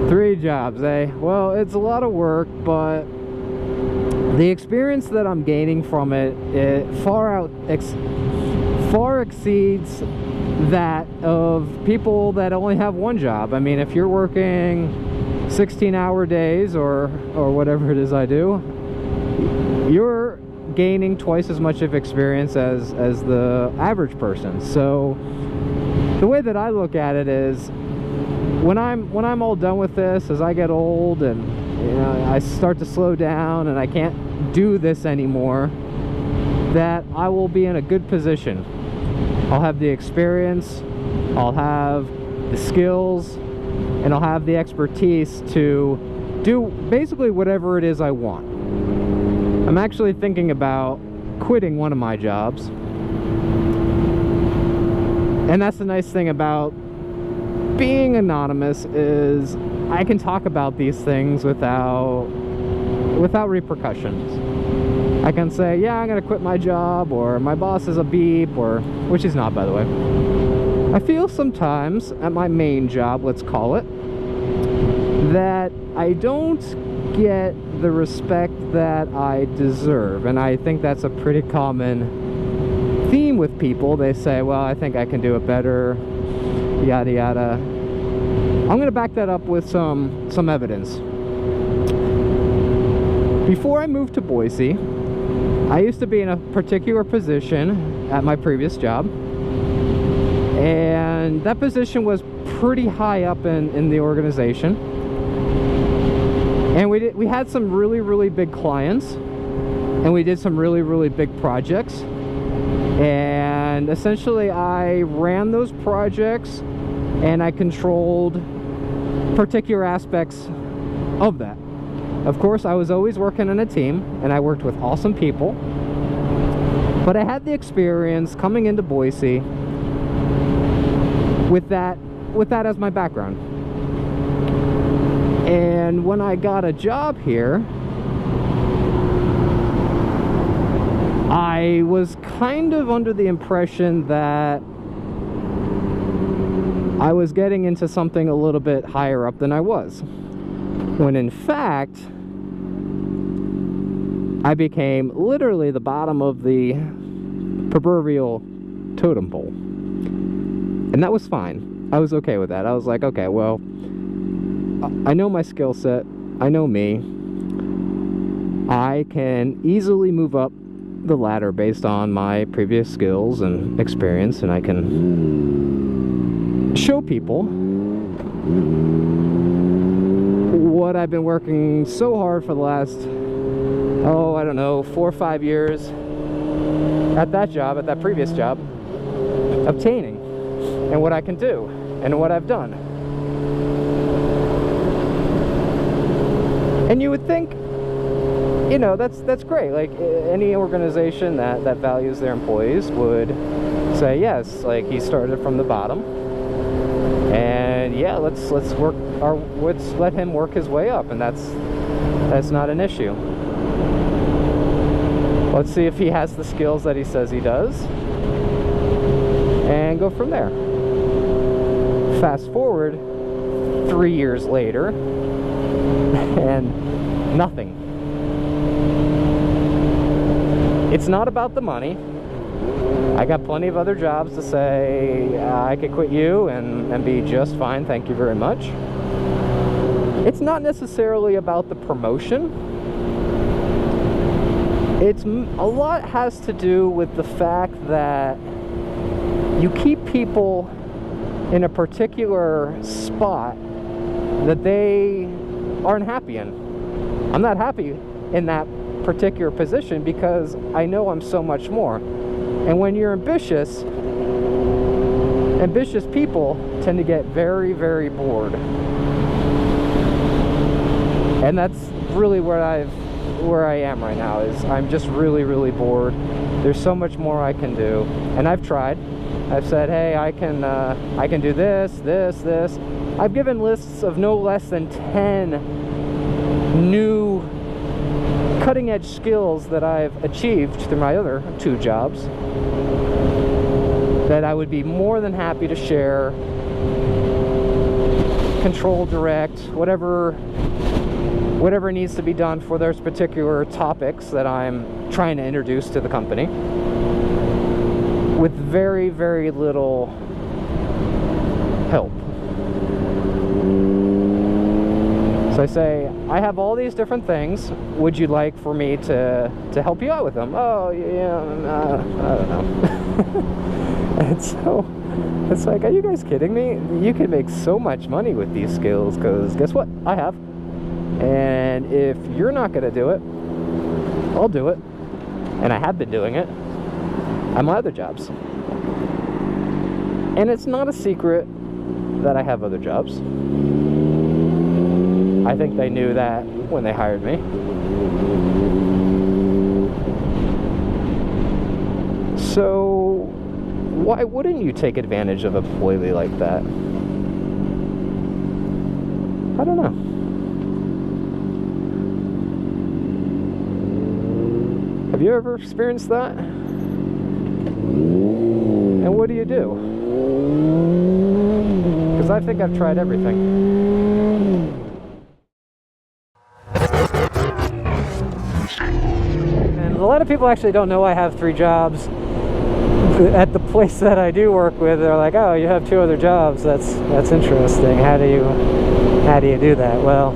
Three jobs, eh? Well, it's a lot of work, but the experience that I'm gaining from it far exceeds that of people that only have one job. I mean, if you're working 16-hour days or whatever it is I do, you're gaining twice as much of experience as the average person. So the way that I look at it is, when I'm all done with this, as I get old and I start to slow down and I can't do this anymore, that I will be in a good position. I'll have the experience, I'll have the skills, and I'll have the expertise to do basically whatever it is I want. I'm actually thinking about quitting one of my jobs. And that's the nice thing about being anonymous, is I can talk about these things without repercussions. I can say, yeah, I'm gonna quit my job, or my boss is a beep, or which he's not, by the way. I feel sometimes at my main job, let's call it, that I don't get the respect that I deserve. And I think that's a pretty common theme with people. They say, well, I think I can do it better, yada yada. I'm gonna back that up with some evidence. Before I moved to Boise, I used to be in a particular position at my previous job, and that position was pretty high up in the organization, and we had some really big clients, and we did some really big projects, and essentially I ran those projects and I controlled particular aspects of that. Of course, I was always working in a team, and I worked with awesome people, but I had the experience coming into Boise with that as my background. And when I got a job here, I was kind of under the impression that I was getting into something a little bit higher up than I was, when in fact I became literally the bottom of the proverbial totem pole. And that was fine. I was okay with that. I was like, okay, well, I know my skill set, I know me, I can easily move up the ladder based on my previous skills and experience, and I can show people what I've been working so hard for the last, I don't know, 4 or 5 years at that job, at that previous job, obtaining, and what I can do and what I've done. And you would think, that's great. Like, any organization that values their employees would say, yes, like, he started from the bottom, and yeah, let's let him work his way up, and that's not an issue. Let's see if he has the skills that he says he does, and go from there. Fast forward 3 years later, and nothing. It's not about the money. I got plenty of other jobs to say, I could quit you and be just fine, thank you very much. It's not necessarily about the promotion. A lot has to do with the fact that you keep people in a particular spot that they aren't happy in. I'm not happy in that particular position because I know I'm so much more. And when you're ambitious people tend to get very bored. And that's really where I am right now, is I'm just really bored. There's so much more I can do, and I've tried. I've said, hey, I can do this. I've given lists of no less than 10 new cutting-edge skills that I've achieved through my other 2 jobs that I would be more than happy to share, control, direct, whatever needs to be done for those particular topics that I'm trying to introduce to the company, with very, very little help. So I say, I have all these different things. Would you like for me to help you out with them? Oh, yeah, I don't know. And so it's like, are you guys kidding me? You can make so much money with these skills, because guess what? I have. And if you're not going to do it, I'll do it. And I have been doing it at my other jobs. And it's not a secret that I have other jobs. I think they knew that when they hired me. So why wouldn't you take advantage of a employee like that? I don't know. Have you ever experienced that? And what do you do? Because I think I've tried everything. And a lot of people actually don't know I have 3 jobs. At the place that I do work with, they're like, "Oh, you have 2 other jobs. That's interesting. How do you do that?" Well,